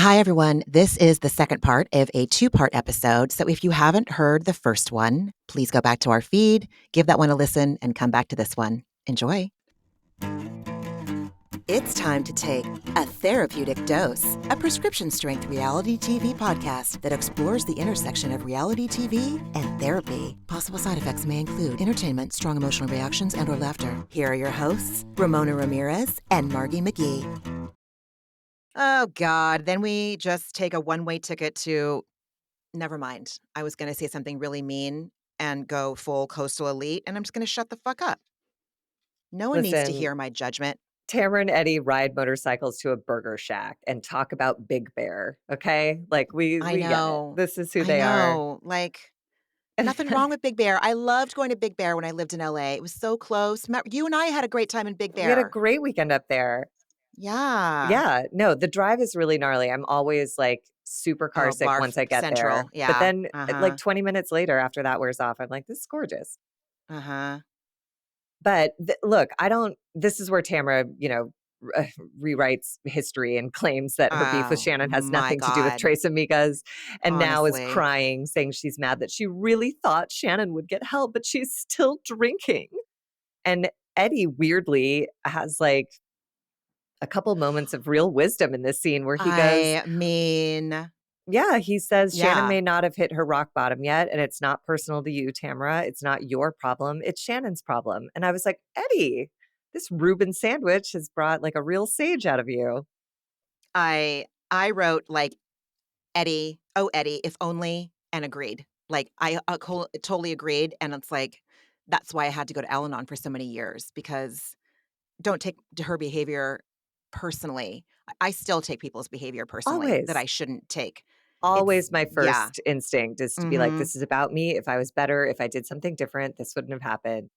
Hi, everyone. This is the second part of a two-part episode. So if you haven't heard the first one, please go back to our feed, give that one a listen, and come back to this one. Enjoy. It's time to take A Therapeutic Dose, a prescription-strength reality TV podcast that explores the intersection of reality TV and therapy. Possible side effects may include entertainment, strong emotional reactions, and/or laughter. Here are your hosts, Ramona Ramirez and Margie McGee. Oh, God. Then we just take a one-way ticket to never mind. I was going to say something really mean and go full coastal elite, and I'm just going to shut the fuck up. No one needs to Listen, hear my judgment. Tamra and Eddie ride motorcycles to a burger shack and talk about Big Bear, okay? Like, we I get it. know. This is who I they are. know. Like, nothing wrong with Big Bear. I loved going to Big Bear when I lived in LA. It was so close. You and I had a great time in Big We had a Bear. great weekend up there. Yeah. Yeah, no, the drive is really gnarly. I'm always, like, super car Oh, sick Barf once I get Central. there. But Yeah. then, like, 20 minutes later after that wears off, I'm like, "This is gorgeous." Uh-huh. But look, I don't this is where Tamra, rewrites history and claims that her beef with Oh, Shannon has my nothing to do with God. Trace Amigas, and now is Honestly. crying, saying she's mad that she really thought Shannon would get help, but she's still drinking. And Eddie weirdly has like a couple moments of real wisdom in this scene where he goes, I mean, yeah, he says Shannon yeah. may not have hit her rock bottom yet, and it's not personal to you, Tamra. It's not your problem. It's Shannon's problem. And I was like, Eddie, this Reuben sandwich has brought like a real sage out of you. I wrote like Eddie, oh Eddie, if only, and agreed. Like I totally agreed, and it's like that's why I had to go to Al-Anon for so many years because don't take her behavior personally. I still take people's behavior personally that Always. I shouldn't take. It's Always my yeah. first instinct is to be like, Mm-hmm. this is about me. If I was better, if I did something different, this wouldn't have happened.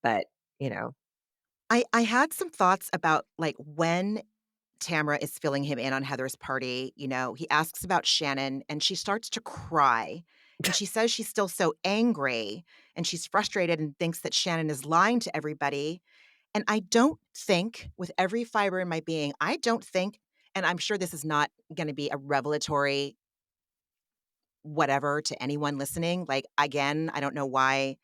But, you know, I had some thoughts about like when Tamra is filling him in on Heather's party. You know, he asks about Shannon and she starts to cry. And she says she's still so angry and she's frustrated and thinks that Shannon is lying to everybody. And I don't think, with every fiber in my being, I don't think, and I'm sure this is not going to be a revelatory whatever to anyone listening. Like, again, I don't know why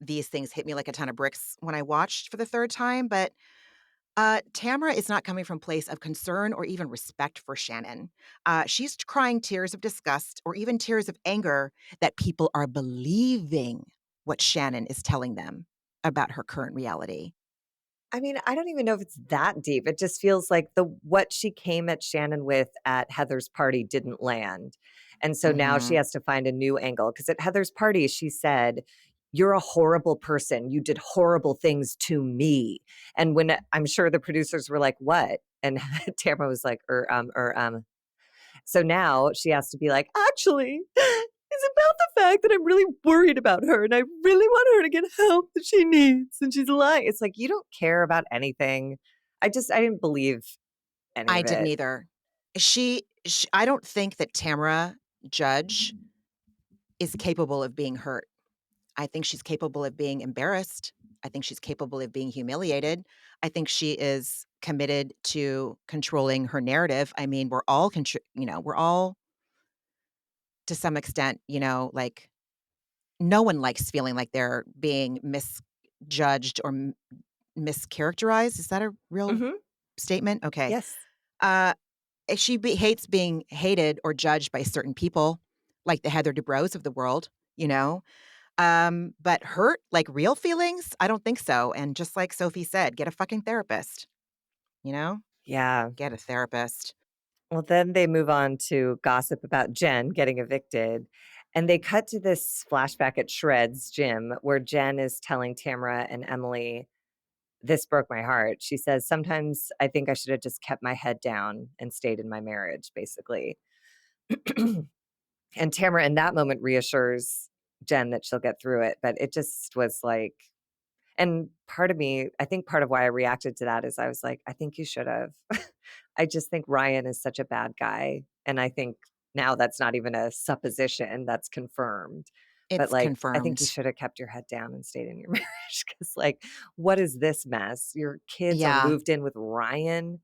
these things hit me like a ton of bricks when I watched for the third time, but Tamra is not coming from a place of concern or even respect for Shannon. She's crying tears of disgust or even tears of anger that people are believing what Shannon is telling them about her current reality. I mean, I don't even know if it's that deep. It just feels like the what she came at Shannon with at Heather's party didn't land. And so now she Mhm. has to find a new angle. Because at Heather's party, she said, you're a horrible person. You did horrible things to me. And when I'm sure the producers were like, what? And Tamara was like, So now she has to be like, actually, it's about the fact that I'm really worried about her and I really want her to get help that she needs. And she's lying. It's like, you don't care about anything. I didn't believe any I of didn't it. either. I don't think that Tamara Judge is capable of being hurt. I think she's capable of being embarrassed. I think she's capable of being humiliated. I think she is committed to controlling her narrative. I mean, we're all to some extent, like no one likes feeling like they're being misjudged or mischaracterized. Is that a real Hmm. statement? Okay. Yes. Uh, if hates being hated or judged by certain people, like the Heather Dubrows of the world, you know. But hurt, like real feelings, I don't think so. And just like Sophie said, get a fucking therapist. You know, Yeah. get a therapist. Well, then they move on to gossip about Jen getting evicted. And they cut to this flashback at Shred's gym where Jen is telling Tamara and Emily, this broke my heart. She says, sometimes I think I should have just kept my head down and stayed in my marriage, basically. And Tamara in that moment reassures Jen that she'll get through it. But it just was like, and part of me, I think part of why I reacted to that is I was like, I think you should have. I just think Ryan is such a bad guy. And I think now that's not even a supposition, that's confirmed. But It's like, I think you confirmed. should have kept your head down and stayed in your marriage. Cause like, what is this mess? Your kids are Yeah. moved in with Ryan,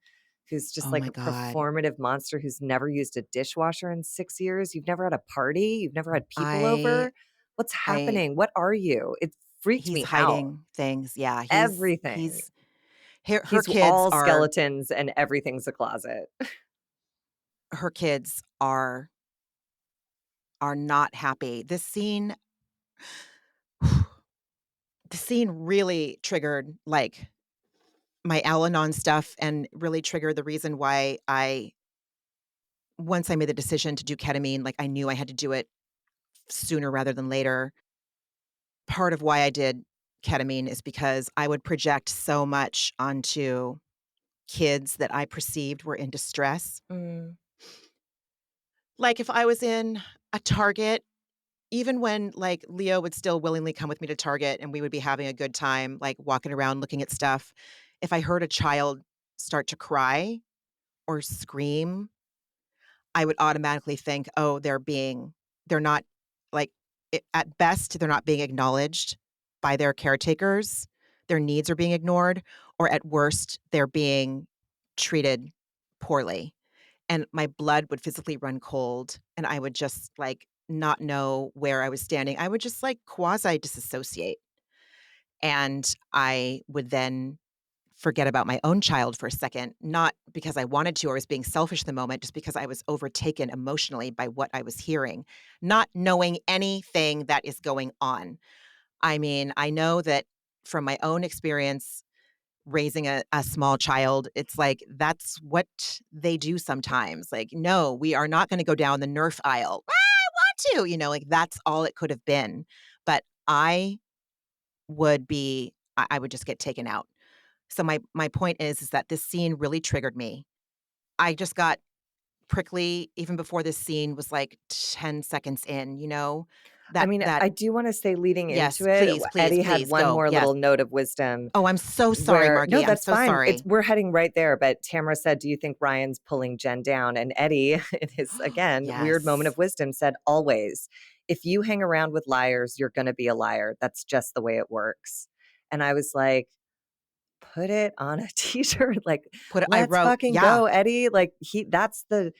who's just Oh like my a god. performative monster who's never used a dishwasher in 6 years. You've never had a party, you've never had people I over. What's I happening? What are you? It freaked he's me out. hiding things. Yeah, Everything. he's He's all skeletons and everything's a closet. her kids are not happy. The scene really triggered, like, my Al-Anon stuff and really triggered the reason why I once I made the decision to do ketamine, like, I knew I had to do it sooner rather than later. Part of why I did ketamine is because I would project so much onto kids that I perceived were in distress. Mm. Like, if I was in a Target, even when, like, Leo would still willingly come with me to Target and we would be having a good time, like, walking around looking at stuff, if I heard a child start to cry or scream, I would automatically think, "Oh, they're not like, at best, they're not being acknowledged by their caretakers, their needs are being ignored, or at worst, they're being treated poorly." And my blood would physically run cold, and I would just, like, not know where I was standing. I would just, like, quasi disassociate, and I would then forget about my own child for a second, not because I wanted to or was being selfish in the moment, just because I was overtaken emotionally by what I was hearing, not knowing anything that is going on. I mean, I know that from my own experience raising a small child, it's like that's what they do sometimes. Like, "No, we are not gonna go down the Nerf aisle." "Ah, I want to," like, that's all it could have been. But I would just get taken out. So my point is that this scene really triggered me. I just got prickly even before this scene was, like, 10 seconds in, you know? I That mean, that I do wanna say leading Yes, into it, please, please, Eddie had please, one go, more yes. little note of wisdom Oh, I'm so sorry, where no, Margie, I'm that's so fine. It's sorry. we're heading right there, but Tamra said, "Do you think Ryan's pulling Jen down?" And Eddie, in his, again, weird moment Yes. of wisdom, said, "Always. If you hang around with liars, you're gonna be a liar. That's just the way it works." And I was like, put it on a t-shirt, like, Put it I "Let's wrote fucking yeah, go, Eddie." Like, that's the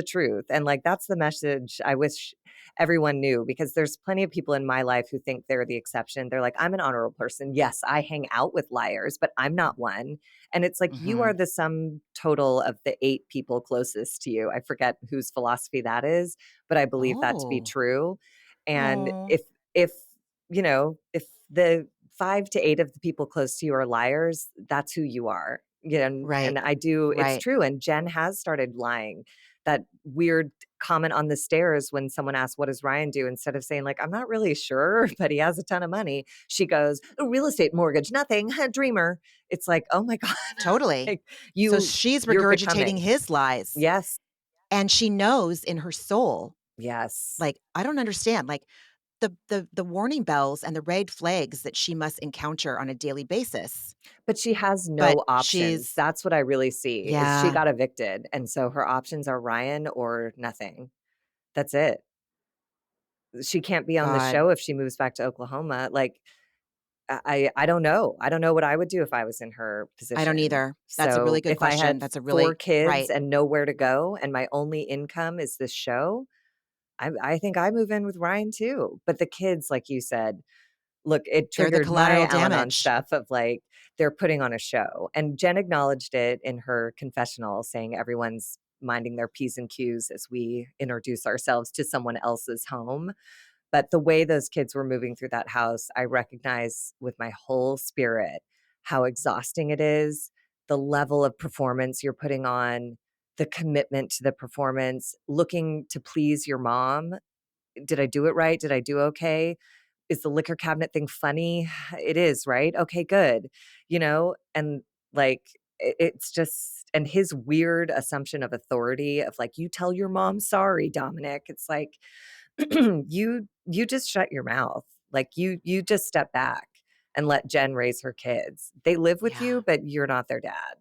truth, and, like, that's the message I wish everyone knew because there's plenty of people in my life who think they're the exception. They're like, "I'm an honorable person. Yes, I hang out with liars, but I'm not one." And it's like, you are mhm. the sum total of the 8 people closest to you. I forget whose philosophy that is, but I believe that to be Oh. true. And Oh. if, if the 5 to 8 of the people close to you are liars, that's who you are. And Right. I do it's Right. true, and Jen has started lying. That weird comment on the stairs when someone asks, "What does Ryan do?" Instead of saying like, "I'm not really sure, but he has a ton of money." She goes, "A real estate mortgage, nothing, dreamer." It's like, "Oh my god." Totally. Like, So she's you're regurgitating becoming. his lies, Yes. and she knows in her soul, Yes. like, I don't understand, like, the warning bells and the red flags that she must encounter on a daily basis, But she has but no options. she's That's what I really see, is she yeah, got evicted, and so her options are Ryan or nothing. That's it. She can't be on the God, show if she moves back to Oklahoma, like, I don't know. I don't know what I would do if I was in her I don't position. either. That's a really So, good if I question, had that's a 4 really kids right. and nowhere to go and my only income is this show, I think I move in with Ryan too. But the kids, like you said, look, it They're the triggered my collateral Al-Anon damage. stuff of, like, they're putting on a show, and Jen acknowledged it in her confessional, saying everyone's minding their P's and Q's as we introduce ourselves to someone else's home. But the way those kids were moving through that house, I recognize with my whole spirit how exhausting it is, the level of performance you're putting on, the commitment to the performance, looking to please your mom. Did I do it right? Did I do okay? Is the liquor cabinet thing funny? It is, right? Okay, good. And like it's just and his weird assumption of authority of like you tell your mom sorry, Dominic. It's like you just shut your mouth. Like you just step back and let Jen raise her kids. They live with Yeah, you, but you're not their dad.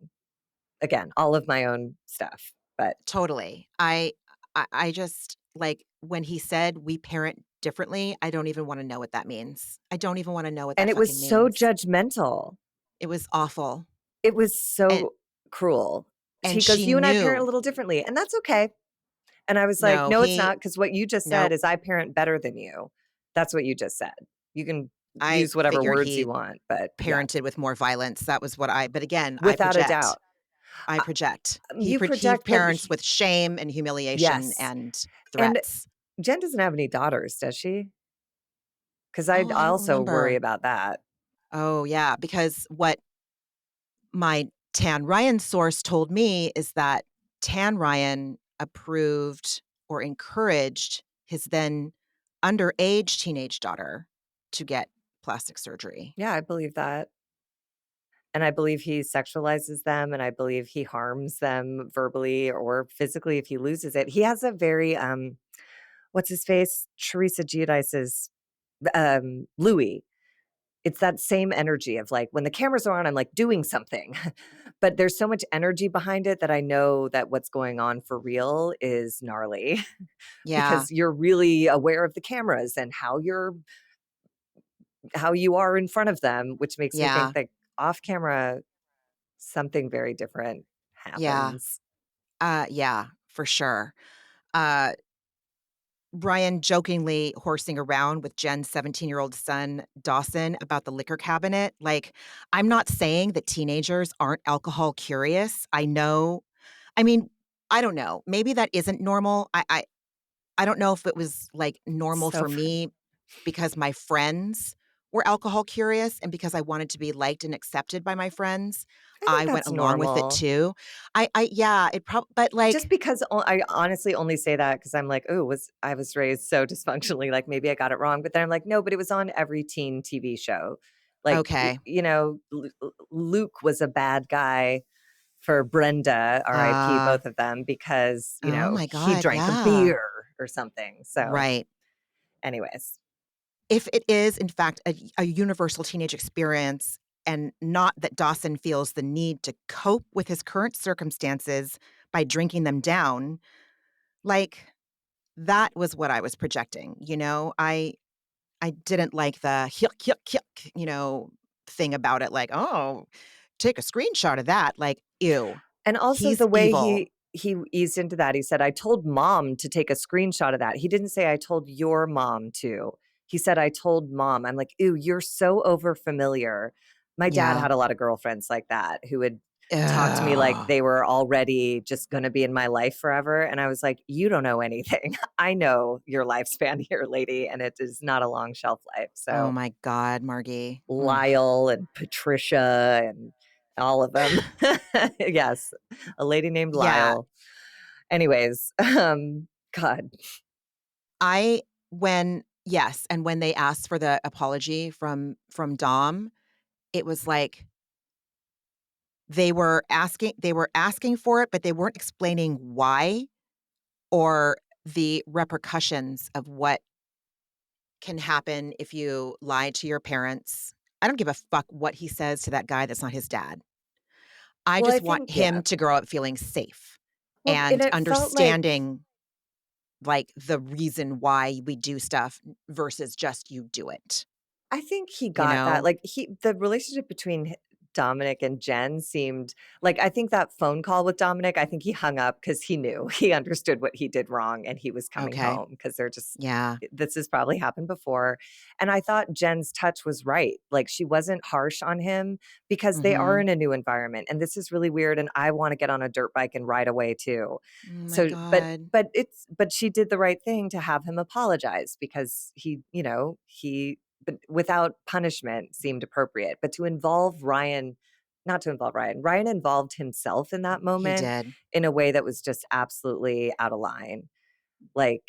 Again, all of my own stuff. But totally. I just like, when he said, "We parent differently," I don't even wanna know what that means. I don't even wanna know what and that it was fucking so means. judgmental. It was awful. It was And so cruel. and he goes, she "You and I parent a knew. little differently, and that's okay." And I was like, No, "No, it's he not, because what you just said nope. is I parent better than you." That's what you just said. You can I use whatever figured words you he want, but yeah, parented with more violence. That was what I but again, I without a project. doubt. I Uh, project. you He project, but parents with shame and humiliation yes. and And threats. Jen doesn't have any daughters, does she? Because I Oh, I don't also worry remember. about that. Oh, yeah, because what my Tan Ryan source told me is that Tan Ryan approved or encouraged his then underage teenage daughter to get plastic surgery. Yeah, I believe that. And I believe he sexualizes them, and I believe he harms them verbally or physically if he loses it. He has a very, what's his face? Teresa Giudice's, Louis. It's that same energy of, like, when the cameras are on, I'm, like, doing something. But there's so much energy behind it that I know that what's going on for real is gnarly Yeah, because you're really aware of the cameras and how you are in front of them, which makes me think yeah, that off camera, something very different yeah, happens. yeah, for sure. Uh, Brian jokingly horsing around with Jen's 17-year-old son, Dawson, about the liquor cabinet. Like, I'm not saying that teenagers aren't alcohol curious. I know. I mean, I don't know. Maybe that isn't normal. I don't know if it was, like, normal So for funny. me because my friends were alcohol curious and because I wanted to be liked and accepted by my friends, I think I went that's along with it normal. too. I yeah, but, Just like because I honestly only say that because I'm like, "Oh, was I was raised so dysfunctionally, like, maybe I got it wrong," but then I'm like, "No, but it was on every teen TV show." Like, okay. Luke was a bad guy for Brenda, RIP, Uh, both of them, because, oh my he god, drank a yeah. beer or something. So, Right. anyways, If it is, in fact, a universal teenage experience and not that Dawson feels the need to cope with his current circumstances by drinking them down, like, that was what I was projecting, you know? I didn't like the "Hyuk, hyuk, hyuk," thing about it, like, "Oh, take a screenshot of that." Like, "Ew, and also he's the way evil." he eased into that, he said, "I told mom to take a screenshot of that." He didn't say, "I told your mom to." He said, "I told mom." I'm like, "Ew, you're so over familiar." My dad Yeah. had a lot of girlfriends like that who would talk to me like Ugh. they were already just gonna be in my life forever, and I was like, "You don't know anything. I know your lifespan here, lady, and it is not a long shelf life." Oh So my god, Margie. Ugh. Lyle and Patricia and all of them. Yes, a lady named Yeah. Lyle. Anyways, God. I when yes, and when they asked for the apology from Dom, it was like they were asking for it, but they weren't explaining why or the repercussions of what can happen if you lie to your parents. I don't give a fuck what he says to that guy that's not his dad. I Well, I just want think yeah. him to grow up feeling safe Well, and and it felt like understanding, like, the reason why we do stuff versus just you do it, I think he you got that. know? Like the relationship between Dominic and Jen seemed like I think that phone call with Dominic, I think he hung up because he knew he understood what he did wrong and he was coming Okay. home because they're just Yeah. this has probably happened before. And I thought Jen's touch was right. Like she wasn't harsh on him because they are Mhm. in a new environment and this is really weird and I want to get on a dirt bike and ride away too. Oh my So god. but she did the right thing to have him apologize because he but without punishment seemed appropriate. But to involve Ryan, not to involve Ryan, Ryan involved himself in that He moment did. in a way that was just absolutely out of line. Like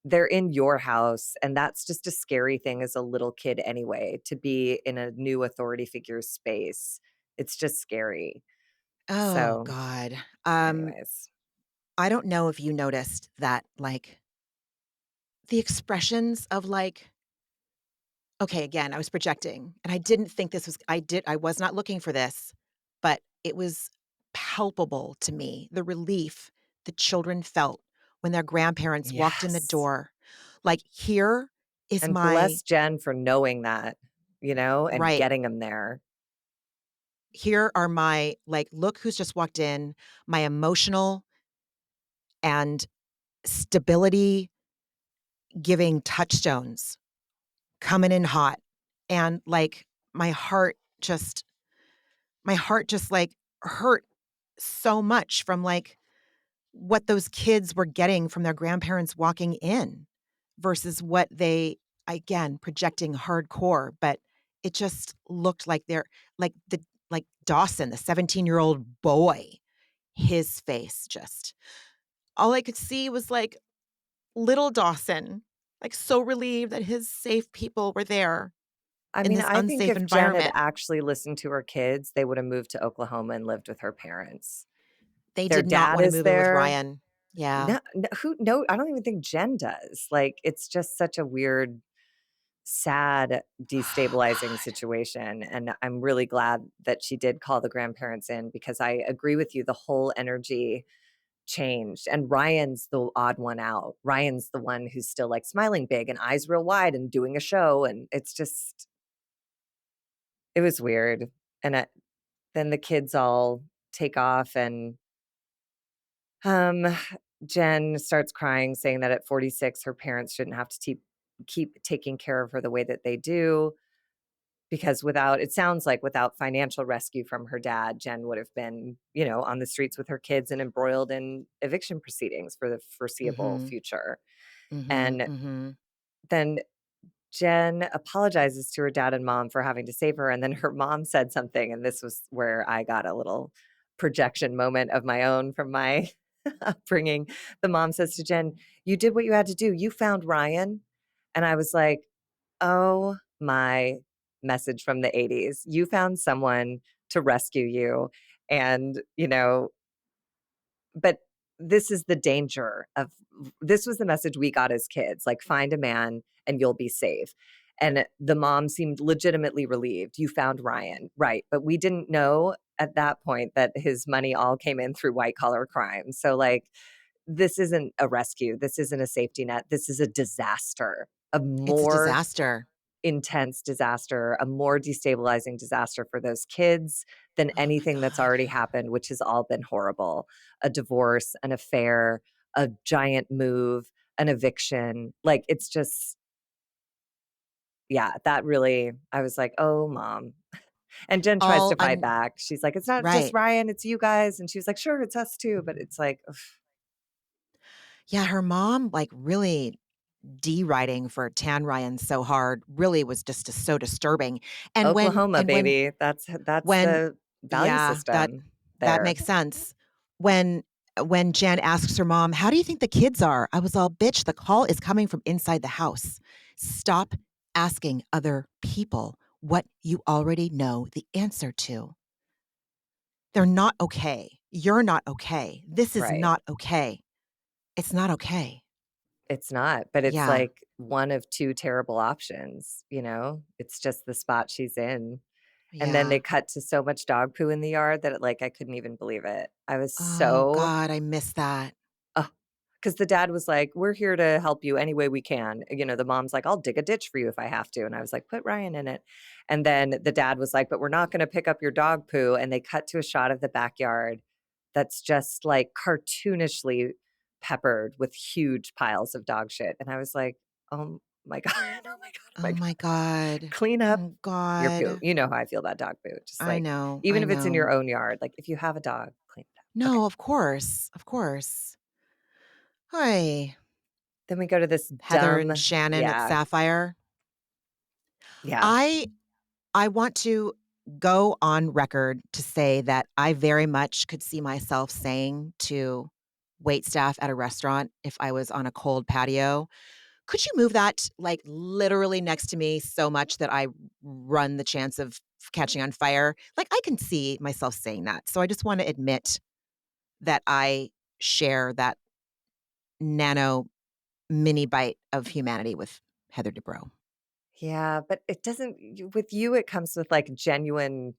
they're in your house, and that's just a scary thing as a little kid anyway, to be in a new authority figure's space. It's just scary. Oh So, god. anyways. I don't know if you noticed that, like, the expressions of, like okay, again, I was projecting, and I didn't think this was I was not looking for this, but it was palpable to me, the relief the children felt when their grandparents walked in the Yes. door. Like, here is And my bless Jen for knowing that, and right. getting him there. here are my, like, look who's just walked in, my emotional and stability giving touchstones coming in hot. And, like, my heart just like, hurt so much from, like, what those kids were getting from their grandparents walking in versus what they, again, projecting hardcore, but it just looked like they're like Dawson, the 17-year-old boy, his face just all I could see was, like, little Dawson, like, so relieved that his safe people were there I in mean, this I think unsafe if Jen had environment. actually listened to her kids, they would have moved to Oklahoma and lived with her parents. They Their did not dad wanna is move in with there. Ryan. Yeah. No, no, no, I don't even think Jen does. Like, it's just such a weird, sad, Oh, destabilizing God. situation, and I'm really glad that she did call the grandparents in because I agree with you, the whole energy changed, and Ryan's the odd one out. Ryan's the one who's still, like, smiling big and eyes real wide and doing a show, and it's just it was weird, and then the kids all take off and Um, Jen starts crying, saying that at 46, her parents shouldn't have to keep taking care of her the way that they do. Because without, it sounds like without financial rescue from her dad, Jen would have been, on the streets with her kids and embroiled in eviction proceedings for the foreseeable Mhm. future. Mhm, And mhm. then Jen apologizes to her dad and mom for having to save her, and then her mom said something, and this was where I got a little projection moment of my own from my upbringing. The mom says to Jen, "You did what you had to do. You found Ryan." And I was like, "Oh my message from the 80s. You found someone to rescue you." And, but this is the danger of this was the message we got as kids, like, "Find a man and you'll be safe." And the mom seemed legitimately relieved, "You found Ryan." Right, but we didn't know at that point that his money all came in through white collar crime. So, like, this isn't a rescue, this isn't a safety net, this is a disaster, a It's a more disaster. intense disaster, a more destabilizing disaster for those kids than Oh my anything that's god. already happened, which has all been horrible. A divorce, an affair, a giant move, an eviction. Like, it's just, yeah, that really, I was like, oh, mom. And Jen tries All to fight I'm back. She's like, it's not just right. Ryan, it's you guys. And she was like, sure, it's us too. But it's like, ugh, Yeah, her mom, like, really deriding for Tan Ryan so hard really was just so disturbing. And when Oklahoma, and when baby. That's when the value yeah, system that there. makes sense. When Jen asks her mom, "How do you think the kids are?" I was all, "Bitch, the call is coming from inside the house. Stop asking other people what you already know the answer to. They're not okay. You're not okay. This is Right. not okay. It's not okay." It's not, but it's Yeah. like one of 2 terrible options, you know? It's just the spot she's in, and then they Yeah. cut to so much dog poo in the yard that, like, I couldn't even believe it. I was Oh so god, I miss that. because the dad was like, "We're here to help you any way we can." The mom's like, "I'll dig a ditch for you if I have to," and I was like, "Put Ryan in it." And then the dad was like, "But we're not gonna pick up your dog poo," and they cut to a shot of the backyard that's just, like, cartoonishly peppered with huge piles of dog shit, and I was like, "Oh my god, oh my god, oh my Oh god. my god. Clean up Oh your poo." god. You know how I feel about dog poo, just, I like, know, even I if it's in your know. own yard, like, if you have a dog, clean it up. Okay, No, of course, of course. Hi, then we go to this Heather and dumb Shannon at yeah, Sapphire. yeah. I I want to go on record to say that I very much could see myself saying to waitstaff at a restaurant if I was on a cold patio, "Could you move that, like, literally next to me so much that I run the chance of catching on fire?" Like, I can see myself saying that, so I just wanna admit that I share that nano mini bite of humanity with Heather Dubrow. Yeah, but it doesn't with you, it comes with, like, genuine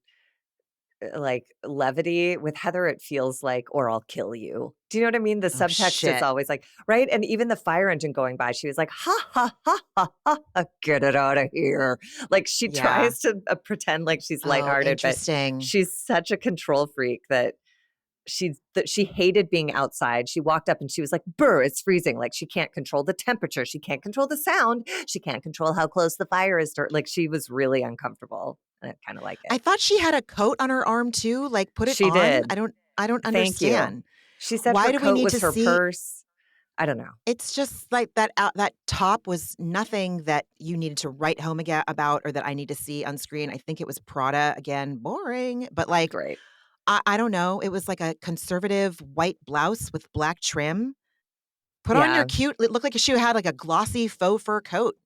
like, levity. With Heather, it feels like, "Or I'll kill you." Do you know what I mean? The Oh, subtext is shit. always like right? And even the fire engine going by, she was like, "Ha, ha, ha, ha, ha, ha, get it out of here." Like, she Yeah. tries to, pretend like she's Oh, lighthearted, but interesting. she's such a control freak that she hated being outside. She walked up and she was like, "Brr, it's freezing." Like, she can't control the temperature, she can't control the sound, she can't control how close the fire is to her. Like, she was really uncomfortable, and I kinda like I it. thought she had a coat on her arm too, like, put it She on? did. I don't Thank you. understand. She said Why her do we coat need was to her see purse. I don't know. it's just like that top was nothing that you needed to write home about or that I need to see on screen. I think it was Prada, again, boring, but, like, Great. I don't know, it was like a conservative white blouse with black trim. Put on your Yeah. cute it looked like she had, like, a glossy faux fur coat.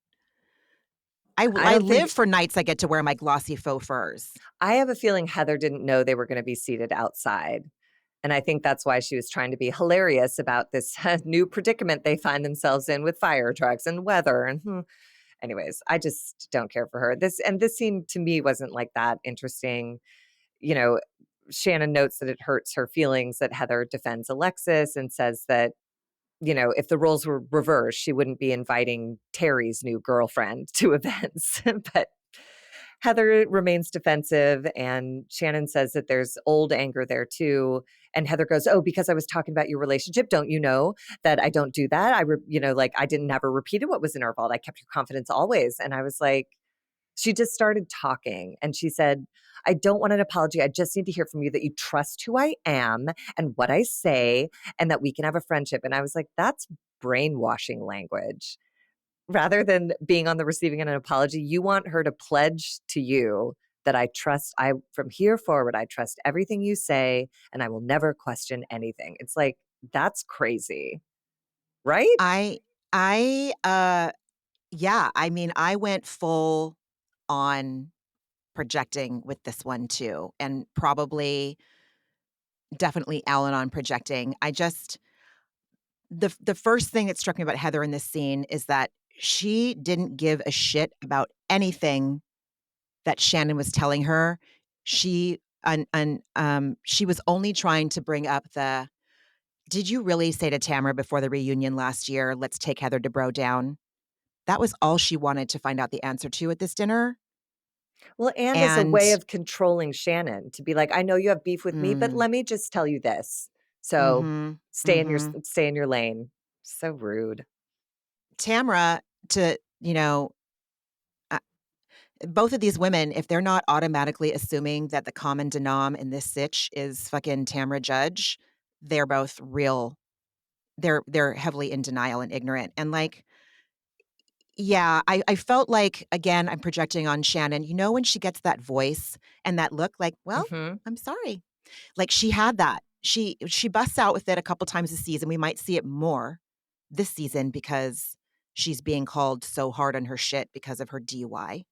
I I don't live think for nights I get to wear my glossy faux furs. I have a feeling Heather didn't know they were gonna be seated outside, and I think that's why she was trying to be hilarious about this new predicament they find themselves in with fire trucks and weather and, anyways, I just don't care for her. This scene to me wasn't, like, that interesting. You know, Shannon notes that it hurts her feelings that Heather defends Alexis and says that, if the roles were reversed, she wouldn't be inviting Terry's new girlfriend to events. But Heather remains defensive, and Shannon says that there's old anger there too. And Heather goes, "Oh, because I was talking about your relationship, don't you know that I don't do that? Like I didn't never repeated what was in our vault. I kept your confidence always." And I was like, she just started talking and she said, "I don't want an apology. I just need to hear from you that you trust who I am and what I say and that we can have a friendship." And I was like, that's brainwashing language. Rather than being on the receiving end of an apology, you want her to pledge to you that I from here forward, I trust everything you say and I will never question anything. It's like, that's crazy, right? I I, yeah, I mean, I went full on projecting with this one too, and probably definitely Al-Anon projecting. The first thing that struck me about Heather in this scene is that she didn't give a shit about anything that Shannon was telling her. She was only trying to bring up "Did you really say to Tamra before the reunion last year, 'Let's take Heather Dubrow down?'" That was all she wanted to find out the answer to at this dinner, Well, and as a way and of controlling Shannon to be like, "I know you have beef with me, but mm, let me just tell you this. So mhm, mhm. stay in your lane." So rude. Tamra to uh, both of these women, if they're not automatically assuming that the common denom in this sitch is fucking Tamra Judge, they're both real they're heavily in denial and ignorant, and, like, yeah, I felt like, again, I'm projecting on Shannon, when she gets that voice and that look like, "Well, Mhm. I'm sorry." Like, she had that. She busts out with it a couple times this season. We might see it more this season because she's being called so hard on her shit because of her DUI.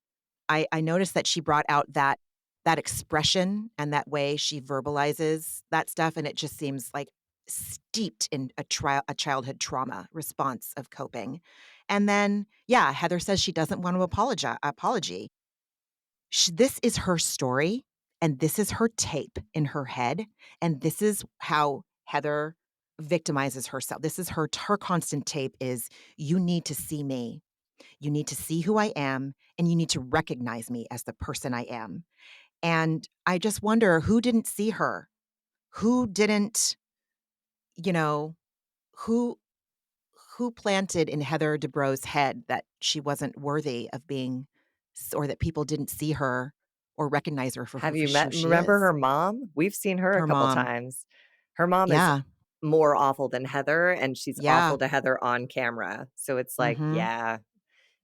I noticed that she brought out that expression and that way she verbalizes that stuff, and it just seems, like, steeped in a childhood trauma response of coping. And then, yeah, Heather says she doesn't want to apology. This is her story, and this is her tape in her head, and this is how Heather victimizes herself. This is her constant tape is, "You need to see me. You need to see who I am, and you need to recognize me as the person I am." And I just wonder who didn't see her? Who didn't, you know, who who planted in Heather Dubrow's head that she wasn't worthy of being or that people didn't see her or recognize her for Have you who met she remember is? her mom? We've seen her a Her couple mom. times. Her mom is Yeah. more awful than Heather, and she's Yeah. awful to Heather on camera. So it's like, Mhm. yeah,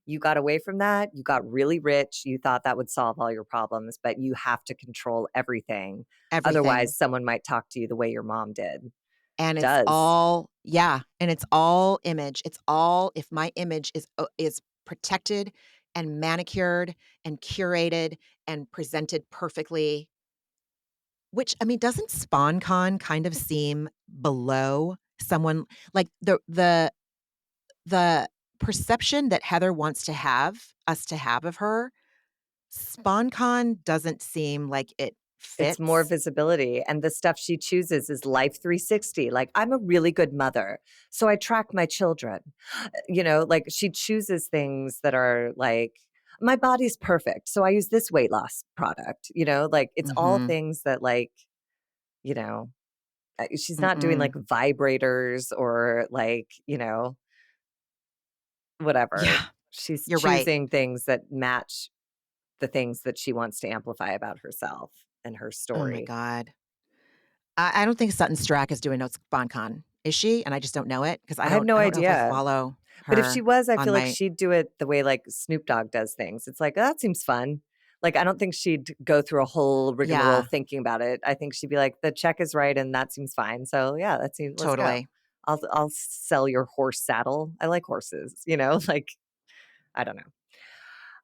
you got away from that, you got really rich, you thought that would solve all your problems, but you have to control everything. Everything. Otherwise, someone might talk to you the way your mom did. And it's Does. all yeah, and it's all image. It's all if my image is protected and manicured and curated and presented perfectly, which, I mean, doesn't SpawnCon kind of seem below someone like the perception that Heather wants to have of her, SpawnCon doesn't seem like it It's more fits. visibility, and the stuff she chooses is Life 360, like, "I'm a really good mother, so I track my children." Like, she chooses things that are like, "My body's perfect, so I use this weight loss product," like, it's all Mhm. things that, like, you know, she's not doing, like, Mm-mm. vibrators or, like, whatever. Yeah, She's you're right. choosing things that match the things that she wants to amplify about herself and her Oh my story. god. I don't think Sutton Strack is doing Notes BonCon. Is she? And I just don't know it because I have no I don't know if I idea. follow But if she her was, I on feel like my she'd do it the way, like, Snoop Dogg does things. It's like, "Oh, that seems fun." Like, I don't think she'd go through a whole rigmarole yeah, thinking about it. I think she'd be like, "The check is right, and that seems fine. So, yeah, let's go. totally. I'll sell your horse saddle." I like horses, like, I don't know.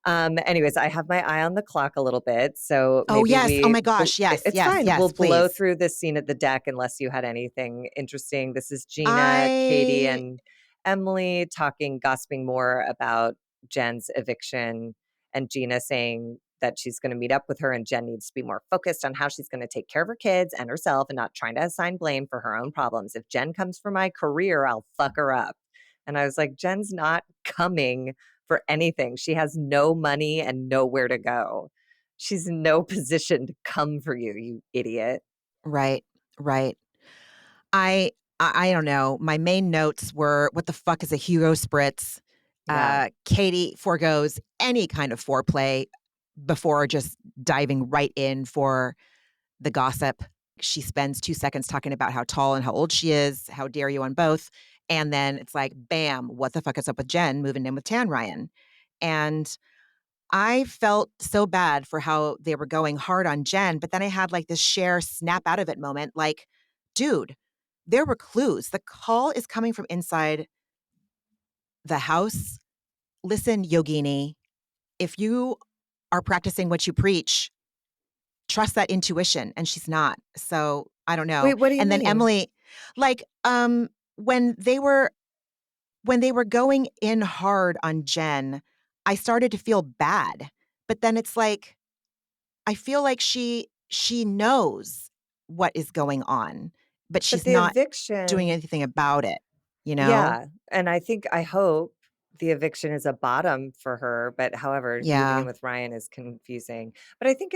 Anyways, I have my eye on the clock a little bit, so Oh, maybe yes. Oh my gosh. Yes, it's yes, fine. We'll yes, blow please. through this scene at the deck unless you had anything interesting. This is Gina, Katie, I and Emily talking, gossiping more about Jen's eviction, and Gina saying that she's going to meet up with her, and Jen needs to be more focused on how she's going to take care of her kids and herself and not trying to assign blame for her own problems. If Jen comes for my career, I'll fuck her up. And I was like, Jen's not coming for anything. She has no money and nowhere to go. She's in no position to come for you, you idiot. right, right. I I don't know. My main notes were, "What the fuck is a hero spritz?" Yeah. Katie forgoes any kind of foreplay before just diving right in for the gossip. She spends 2 seconds talking about how tall and how old she is, how dare you on both, and then it's like, bam, what the fuck is up with Jen moving in with Tan Ryan? And I felt so bad for how they were going hard on Jen, but then I had like this Cher snap out of it moment, like, dude, there were clues. The call is coming from inside the house. Listen, Yogini, if you are practicing what you preach, trust that intuition, and she's not. So, I don't know. Wait, what do you And then mean? Emily, like, when they were going in hard on Jen, I started to feel bad. But then it's like, I feel like she knows what is going on, but But she's the not doing eviction, anything about it, you know? yeah, and I hope the eviction is a bottom for her, but however, moving in Yeah, with Ryan is confusing. But I think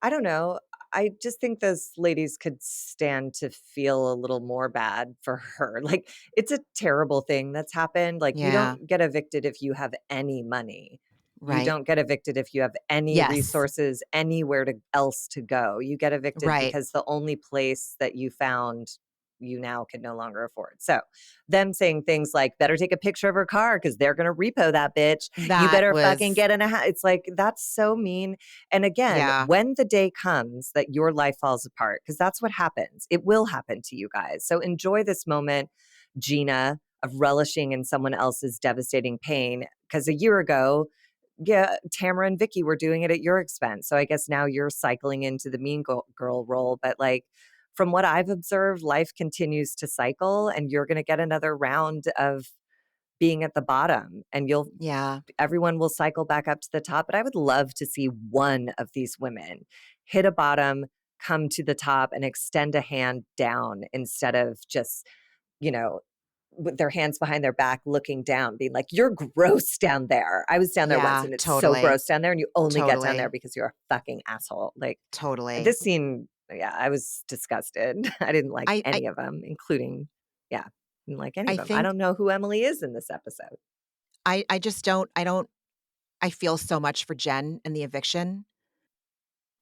I don't know, I just think those ladies could stand to feel a little more bad for her. Like, it's a terrible thing that's happened. Like, you yeah, don't get evicted if you have any money. You right. don't get evicted if you have any Yes, resources, anywhere else to go. You get evicted right. because the only place that you found you now can no longer afford. So, them saying things like, "Better take a picture of her car because they're gonna repo that bitch. You That better fucking was get in a it's like, that's so mean. And again, yeah, when the day comes that your life falls apart, because that's what happens, it will happen to you guys. So enjoy this moment, Gina, of relishing in someone else's devastating pain. Because a year ago, yeah, Tamra and Vicky were doing it at your expense. So I guess now you're cycling into the girl role. But like, from what I've observed, life continues to cycle and you're going to get another round of being at the bottom and yeah, everyone will cycle back up to the top. But I would love to see one of these women hit a bottom, come to the top and extend a hand down instead of just, you know, with their hands behind their back looking down, being like, "You're gross down there." I was down there once yeah, and it's so totally, gross down there and you only get down there totally, because you're a fucking asshole. Like, totally. this scene, yeah, I was disgusted. I didn't like I I any of them, including yeah, didn't like any of I them. I think don't know who Emily is in this episode. I just don't I feel so much for Jen and the eviction.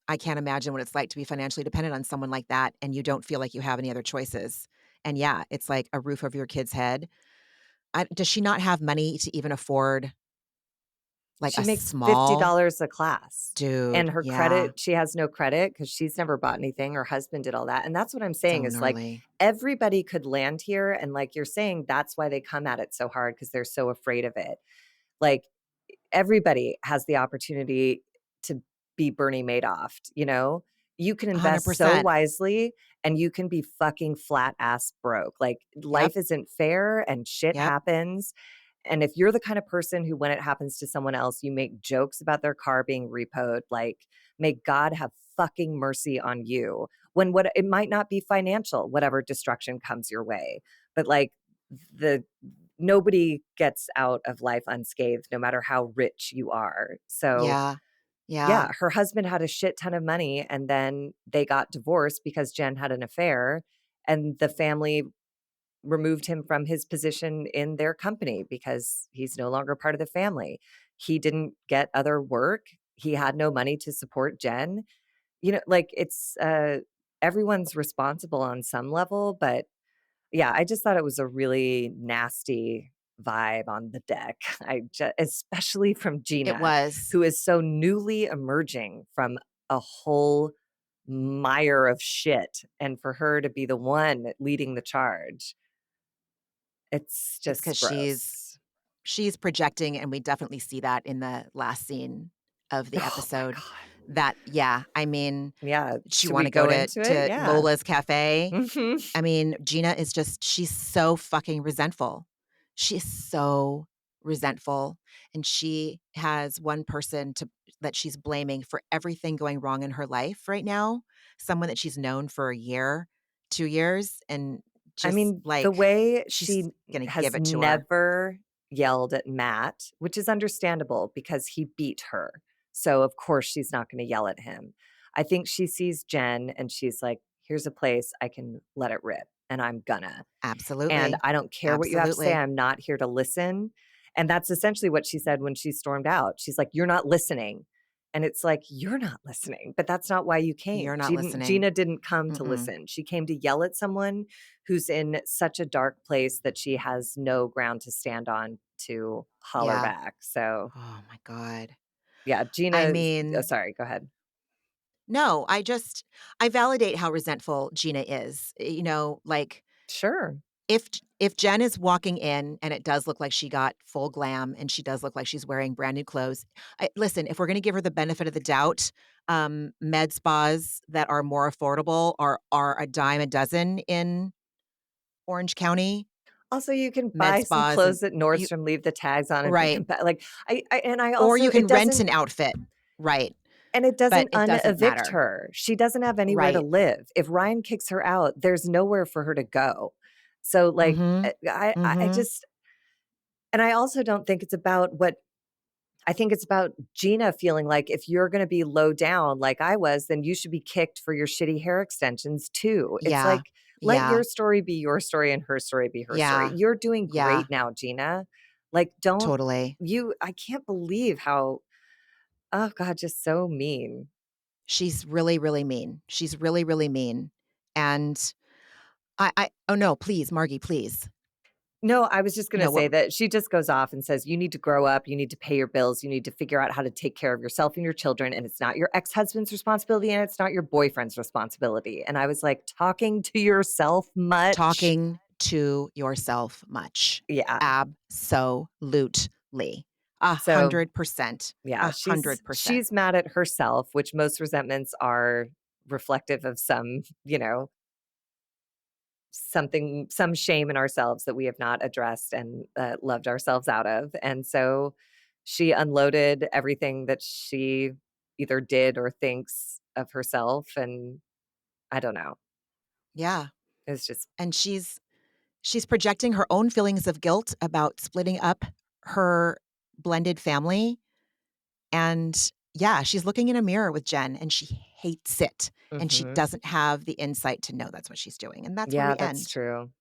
I can't imagine what it's like to be financially dependent on someone like that, and you don't feel like you have any other choices. And yeah, it's like a roof over your kid's head. Does she not have money to even afford, like, She a makes small $50 a class. And dude, her yeah, credit, she has no credit because she's never bought anything. Her husband did all that. And that's what I'm saying so is like gnarly. everybody could land here. And like you're saying, that's why they come at it so hard because they're so afraid of it. Like everybody has the opportunity to be Bernie Madoff, you know? You can invest so 100%. wisely and you can be fucking flat ass broke. Like Yep, life isn't fair and shit yep, happens And if you're the kind of person who, when it happens to someone else, you make jokes about their car being repoed, like, may God have fucking mercy on you. When what it might not be financial, whatever destruction comes your way, but like the nobody gets out of life unscathed, no matter how rich you are. So Yeah. Yeah. yeah, her husband had a shit ton of money and then they got divorced because Jen had an affair and the family removed him from his position in their company because he's no longer part of the family. He didn't get other work. He had no money to support Jen. Like it's everyone's responsible on some level, but yeah, I just thought it was a really nasty vibe on the deck. Especially from It Gina, was. who is so newly emerging from a whole mire of shit, and for her to be the one leading the charge, it's It's just because gross. she's projecting, and we definitely see that in the last scene of the Oh my episode. god. That yeah, I mean, Yeah, she should we wanna go go to into it? Yeah. Lola's cafe. Mhm. I mean, Gina is just she's so fucking resentful. She is so resentful, and she has one person to that she's blaming for everything going wrong in her life right now, someone that she's known for a year, 2 years, and I just, mean, the like, way she's she gonna give has it to her. never yelled at Matt, which is understandable because he beat her. So, of course, she's not gonna yell at him. I think she sees Jen and she's like, "Here's a place I can let it rip, and I'm gonna." And Absolutely. I don't care what you have to say, Absolutely. I'm not here to listen. And that's essentially what she said when she stormed out. She's like, "You're not listening." And it's like, "You're not listening, but that's not why you came." You're not Gina listening. didn't come to Mm-mm. listen. She came to yell at someone who's in such a dark place that she has no ground to stand on to holler Yeah. back. So, Oh my god. yeah, I Gina oh, mean, sorry, go ahead. no, I validate how resentful Gina is. Like, Sure. if Jen is walking in and it does look like she got full glam and she does look like she's wearing brand new clothes, listen, if we're gonna give her the benefit of the doubt, med spas that are more affordable are a dime a dozen in Orange County. Also, you can Med buy some spas and clothes at you Nordstrom, leave the tags on, and bring right. them back. Like, I Or also you it can rent doesn't an outfit. Right. and it But doesn't it doesn't unevict matter. her. She doesn't have anywhere to Right. live. If Ryan kicks her out, there's nowhere for her to go. So, like, Mhm. I Mhm. just and I also don't think it's about what I think it's about Gina feeling like if you're gonna be low down like I was, then you should be kicked for your shitty hair extensions too. It's Yeah. like, let your Yeah. story be your story and her story be her story. Yeah. You're doing Yeah. great now, Gina. Like, don't Totally. you I can't believe how oh god, just so mean. She's really, really mean. She's really, really mean. And I oh, no, please, Margie, please. No, I was just gonna No, say what that she just goes off and says, "You need to grow up, you need to pay your bills, you need to figure out how to take care of yourself and your children, and it's not your ex-husband's responsibility, and it's not your boyfriend's responsibility." And I was like, "Talking to yourself much?" talking to yourself much. Yeah. Absolutely. So, 100%. yeah, she's 100%. mad at herself, which most resentments are reflective of some shame in ourselves that we have not addressed and loved ourselves out of. And so she unloaded everything that she either did or thinks of herself. And I don't know. Yeah. It's just, And she's projecting her own feelings of guilt about splitting up her blended family. And yeah, she's looking in a mirror with Jen and she hates it. And she mhm. doesn't have the insight to know that's what she's doing. And that's where Yeah, we that's end. true.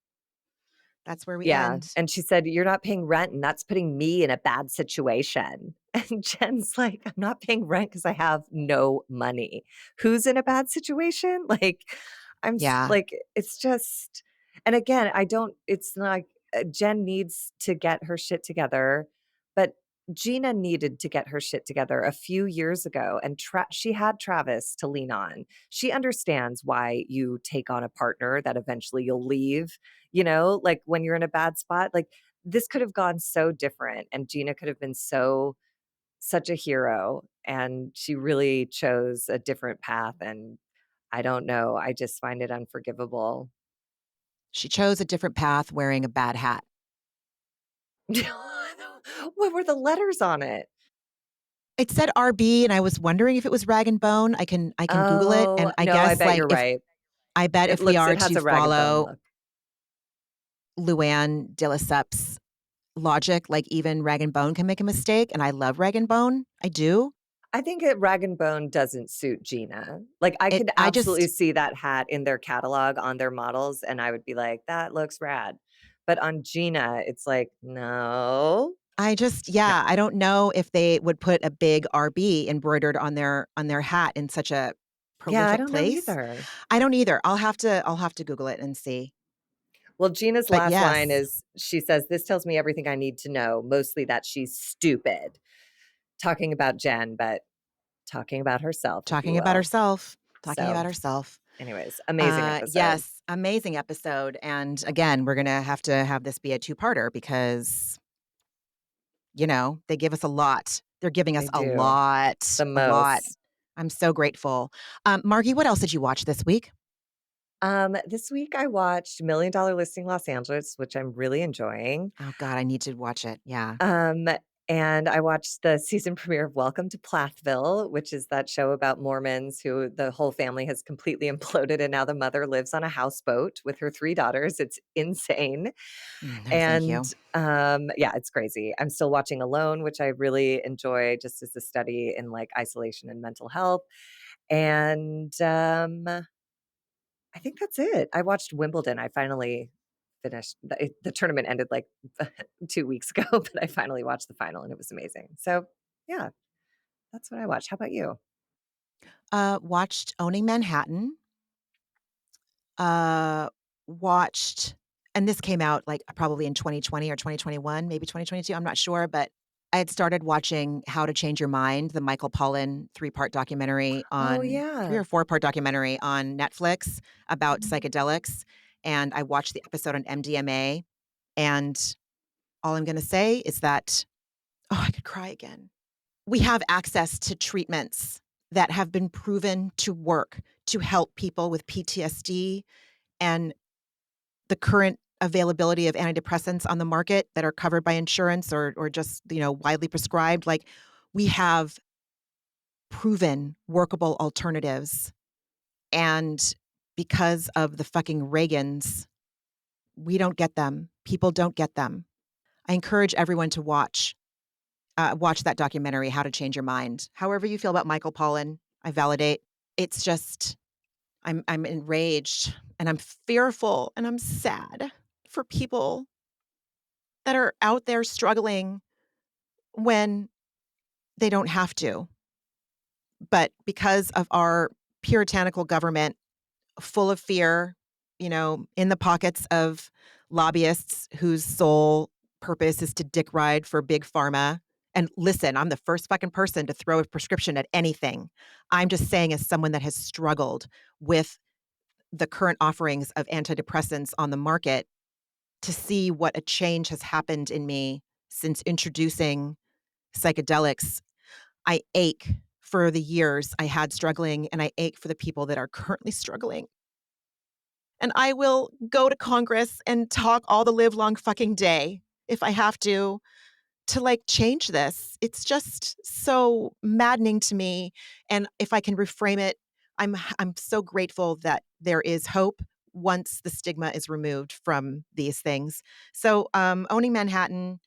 That's where we Yeah. end. And she said, "You're not paying rent, and that's putting me in a bad situation." And Jen's like, "I'm not paying rent because I have no money. Who's in a bad situation?" Like, Yeah. like, it's just, and again, it's like Jen needs to get her shit together, but Gina needed to get her shit together a few years ago, and she had Travis to lean on. She understands why you take on a partner that eventually you'll leave, like when you're in a bad spot, like this could have gone so different and Gina could have been such a hero and she really chose a different path and I don't know, I just find it unforgivable. She chose a different path wearing a bad hat. What were the letters on it? It said RB, and I was wondering if it was Rag& Bone. I can Google it, Oh, and I no, I guess, bet like, you're if right. I bet if we are It has to a Rag& and Bone follow look. Luann de Lesseps' logic, like, even Rag& Bone can make a mistake, and I love Rag& Bone. I do. I think it Rag& and Bone doesn't suit Gina. Like, I It could I absolutely just see that hat in their catalog on their models, and I would be like, "That looks rad." But on Gina, it's like, "No, I just no." yeah, I don't know if they would put a big RB embroidered on their hat in such a Yeah, I prolific don't know place. either. I don't either. I'll have to Google it and see. Well, Gina's But last line yes, is she says, "This tells me everything I need to know, mostly that she's stupid." Talking about Jen, but talking about herself, if you talking about will. herself, talking So, about herself. anyways, amazing episode. Yes, amazing episode, and again, we're gonna have to have this be a two-parter because, they give us a lot. They're giving us They do. The a lot. most. I'm so grateful. Margie, what else did you watch this week? This week I watched Million Dollar Listing Los Angeles, which I'm really enjoying. Oh god, I need to watch it. Yeah. Um, and I watched the season premiere of Welcome to Plathville, which is that show about Mormons who the whole family has completely imploded, and now the mother lives on a houseboat with her 3 daughters. It's insane. No, thank And, you. yeah, it's crazy. I'm still watching Alone, which I really enjoy just as a study in, like, isolation and mental health. And, I think that's it. I watched Wimbledon. I finally finished the tournament ended, like, 2 weeks ago, but I finally watched the final, and it was amazing. So, yeah, that's what I watched. How about you? Watched Owning Manhattan. Uh, watched and this came out, like, probably in 2020 or 2021, maybe 2022, I'm not sure, but I had started watching How to Change Your Mind, the Michael Pollan Oh, 3 yeah. or 4-part documentary on Netflix about psychedelics, and I watched the episode on MDMA, and all I'm gonna say is that oh, I could cry again. We have access to treatments that have been proven to work to help people with PTSD and the current availability of antidepressants on the market that are covered by insurance or just, widely prescribed, like, we have proven workable alternatives, and because of the fucking Reagans, we don't get them. People don't get them. I encourage everyone to watch that documentary, How to Change Your Mind. However you feel about Michael Pollan, I validate. It's just I'm enraged, and I'm fearful, and I'm sad for people that are out there struggling when they don't have to. But because of our puritanical government full of fear, in the pockets of lobbyists whose sole purpose is to dick ride for big pharma. And listen, I'm the first fucking person to throw a prescription at anything. I'm just saying, as someone that has struggled with the current offerings of antidepressants on the market, to see what a change has happened in me since introducing psychedelics. I ache for the years I had struggling, and I ache for the people that are currently struggling. And I will go to Congress and talk all the live long fucking day if I have to, like, change this. It's just so maddening to me, and if I can reframe it, I'm so grateful that there is hope once the stigma is removed from these things. So, Owning Manhattan,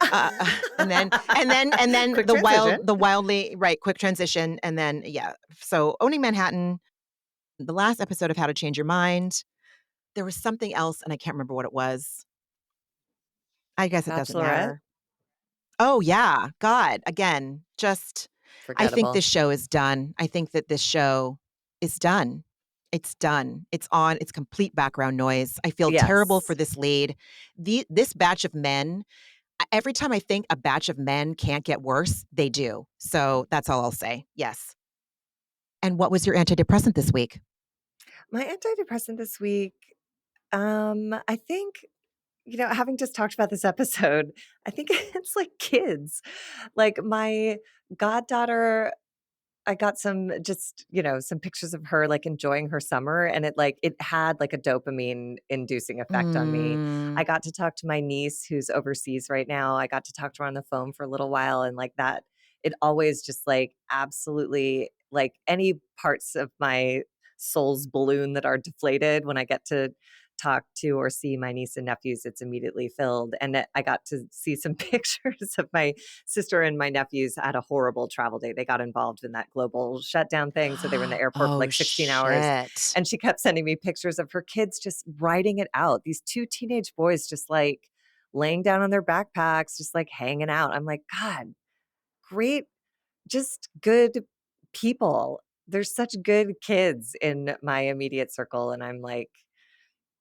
uh, and then Quick transition. the wildly right, quick transition, and then yeah. So, Owning Manhattan, the last episode of How to Change Your Mind, there was something else, and I can't remember what it was. I guess it doesn't Bachelorette? matter. Oh, yeah. God, again, just I think Forgettable. this show is done. I think that this show is done. It's done. It's on. It's complete background noise. I feel terrible for Yes. this lead. This batch of men, every time I think a batch of men can't get worse, they do. So that's all I'll say. Yes. And what was your antidepressant this week? My antidepressant this week, I think, having just talked about this episode, I think it's like kids. Like my goddaughter I got some just, some pictures of her, like, enjoying her summer, and it had, like, a dopamine inducing effect on me. Mm. I got to talk to my niece who's overseas right now. I got to talk to her on the phone for a little while, and, like, that it always just, like, absolutely like, any parts of my soul's balloon that are deflated when I get to talk to or see my niece and nephews, it's immediately filled, and I got to see some pictures of my sister and my nephews had a horrible travel day. They got involved in that global shutdown thing, so they were in the airport for Oh, like 16 hours, shit. and she kept sending me pictures of her kids just writing it out. These 2 teenage boys just, like, laying down on their backpacks, just, like, hanging out. I'm like, "God, great, just good people." There's such good kids in my immediate circle, and I'm like,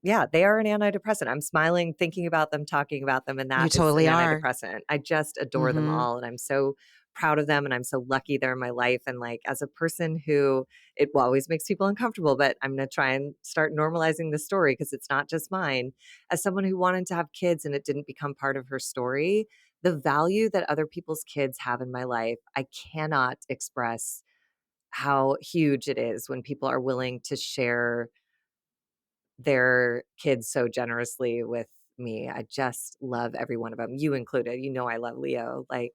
yeah, they are an antidepressant. I'm smiling, thinking about them, talking about them, and You that is an totally are. antidepressant. I just adore them Mhm. all, and I'm so proud of them, and I'm so lucky they're in my life, and, like, as a person who it always makes people uncomfortable, but I'm gonna try and start normalizing the story because it's not just mine. As someone who wanted to have kids and it didn't become part of her story, the value that other people's kids have in my life, I cannot express how huge it is when people are willing to share their kids so generously with me. I just love every one of them, you included. You know I love Leo. Like,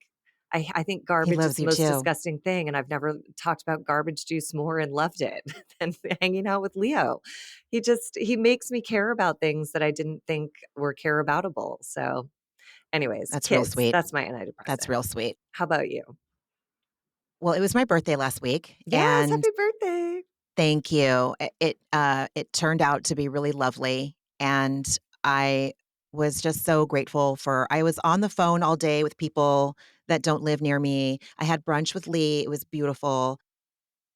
I think He garbage is loves the you most too. disgusting thing, and I've never talked about garbage juice more and loved it than hanging out with Leo. He makes me care about things that I didn't think were care aboutable. So, anyways, That's real kids, sweet. that's my That's antidepressant. real sweet. How about you? Well, it was my birthday last week, Yes, and happy birthday. thank you. It turned out to be really lovely, and I was just so grateful for I was on the phone all day with people that don't live near me. I had brunch with Lee, it was beautiful.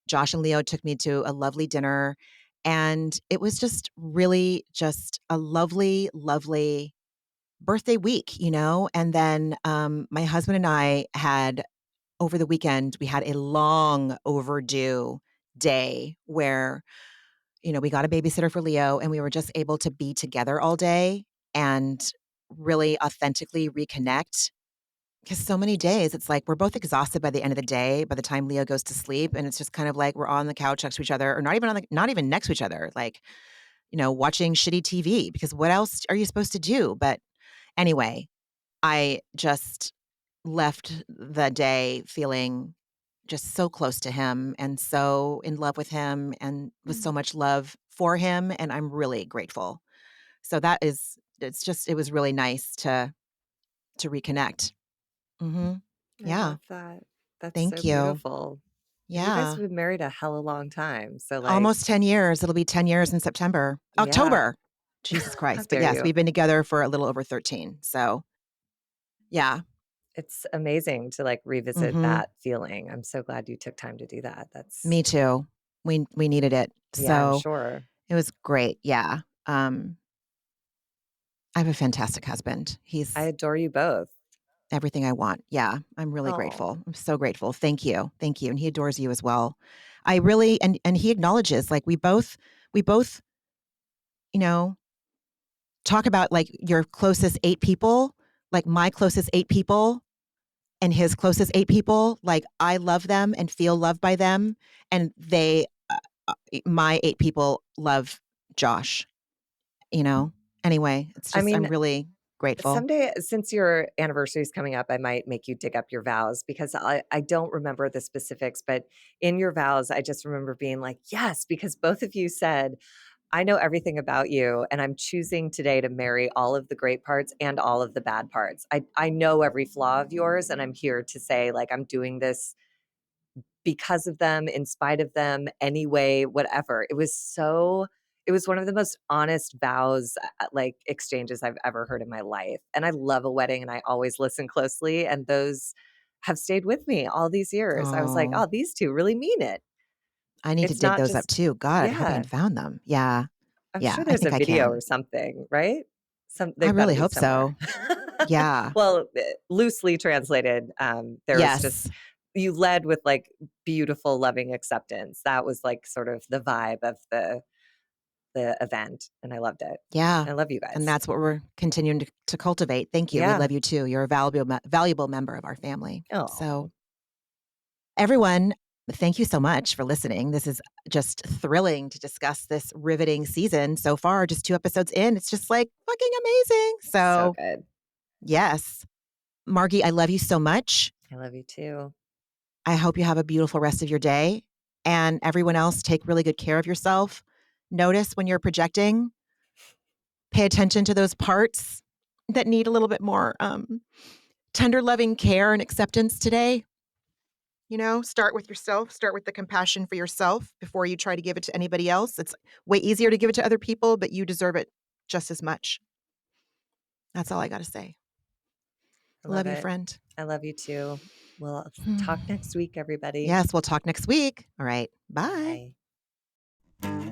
Josh and Leo took me to a lovely dinner, and it was just really just a lovely, lovely birthday week, And then, my husband and I had over the weekend, we had a long overdue day where, we got a babysitter for Leo and we were just able to be together all day and really authentically reconnect. Because so many days, it's like we're both exhausted by the end of the day, by the time Leo goes to sleep, and it's just kind of like we're on the couch next to each other, or not even next to each other, like, watching shitty TV because what else are you supposed to do? But anyway, I just left the day feeling just so close to him and so in love with him and with so Mm, much love for him, and I'm really grateful. So it was really nice to reconnect. Mhm. I Yeah. love that. That's so Thank you. beautiful. And you guys Yeah. have been married a hella long time, so, like, Almost 10 years. It'll be 10 years in September. yeah. October. Jesus How Christ. But dare yes, you? we've been together for a little over 13. So, yeah. It's amazing to, like, revisit Mhm. that feeling. I'm so glad you took time to do that. That's Me too. We needed it. yeah, I'm So, sure. it was great. Yeah. I have a fantastic husband. I He's adore you both. everything I want. Yeah, I'm really Oh, grateful. I'm so grateful. Thank you. Thank you. And he adores you as well. I really and he acknowledges like we both, you know, talk about like your closest 8 people, like my closest 8 people and his closest 8 people, like I love them and feel loved by them and my 8 people love Josh, you know. Anyway, it's I just I'm mean, really grateful. someday, since your anniversary is coming up, I might make you dig up your vows because I don't remember the specifics, but in your vows, I just remember being like, "Yes," because both of you said, "I know everything about you, and I'm choosing today to marry all of the great parts and all of the bad parts. I know every flaw of yours, and I'm here to say, like, I'm doing this because of them, in spite of them, anyway, whatever." It was one of the most honest vows, like, exchanges I've ever heard in my life, and I love a wedding, and I always listen closely, and those have stayed with me all these years. I was like, Oh. "Oh, these 2 really mean it." I need to It's dig not those up just too. God, I hope I can yeah. found them. Yeah. I'm Yeah, sure I there's a think I video or can. something, right? I They've gotta really be hope somewhere. so. Yeah. Well, loosely translated, there was just Yes. you led with, like, beautiful, loving acceptance. That was, like, sort of the vibe of the event, and I loved it. Yeah. I love you And guys. that's what we're continuing to cultivate. Thank you. We Yeah. love you too. You're a valuable member of our family. Oh. So, everyone Thank you so much for listening. This is just thrilling to discuss this riveting season so far. Just 2 episodes in, it's just like fucking amazing. So So, good. yes. Margie, I love you so much. I love you too. I hope you have a beautiful rest of your day. And everyone else, take really good care of yourself. Notice when you're projecting, pay attention to those parts that need a little bit more tender, loving care and acceptance today. You know, start with yourself, start with the compassion for yourself before you try to give it to anybody else. It's way easier to give it to other people, but you deserve it just as much. That's all I got to say. I love Love you, it. friend. I love you too. We'll talk next week, everybody. Yes, we'll talk next week. All right. Bye. Bye.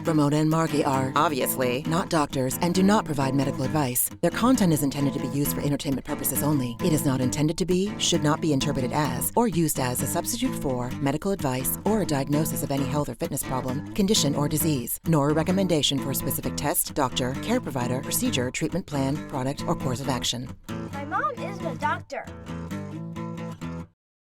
Ramona and Margie are obviously not doctors and do not provide medical advice. Their content is intended to be used for entertainment purposes only. It is not intended to be, should not be interpreted as, or used as a substitute for medical advice or a diagnosis of any health or fitness problem, condition, or disease, nor a recommendation for a specific test, doctor, care provider, procedure, treatment plan, product, or course of action. My mom isn't a doctor.